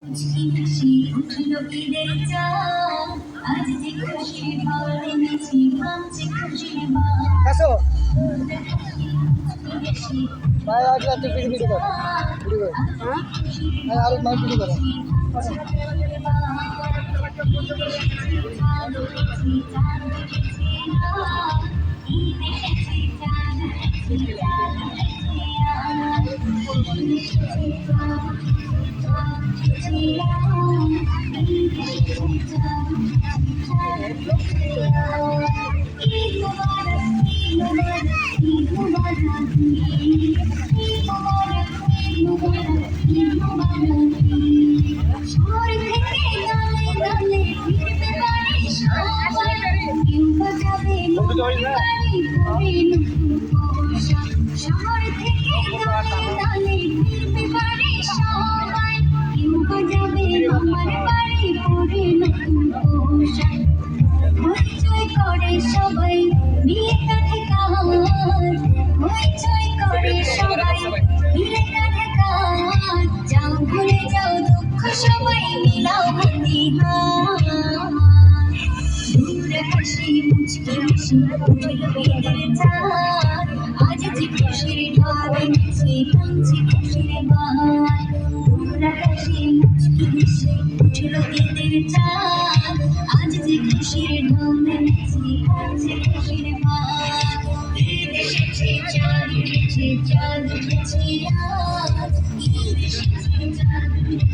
হাসি উঠল ঈদের চাঁদ, আজ যে খুশির ঢল এনেছি ভাঙছে খুশির বাঁধ। ভাই আজ রাতে ভিডিও কর হ্যাঁ আর মাই ভিডিও কর শহর থেকে গালে ফিরবে বাড়ি সবাই, কেউ বাজাবে আমার বাড়ি পরে নতুন পোশাক। হইচই করে সবাই বিয়ে কাঁধে কাঁধ, হইচই করে সবাই বিয়ে কাঁধে কাঁধ। যাও ভুলে যাও দুঃখ সবাই মিলাও হাতি হাত। দূরে হাসি মুচকি হাসি উঠল ঈদের চাঁদ, আজ যে খুশির ঢল এনেছি ভাঙছে খুশির বাঁধ। দূরে হাসি মুচকি হাসি উঠল ঈদের চাঁদ, আজ যে খুশির ঢল এনেছি ভাঙছে খুশির বাঁধ। ঈদ এসেছে চাঁদ উঠেছে চাঁদ উঠেছে আজ, ঈদ এসেছে চাঁদ উঠেছে।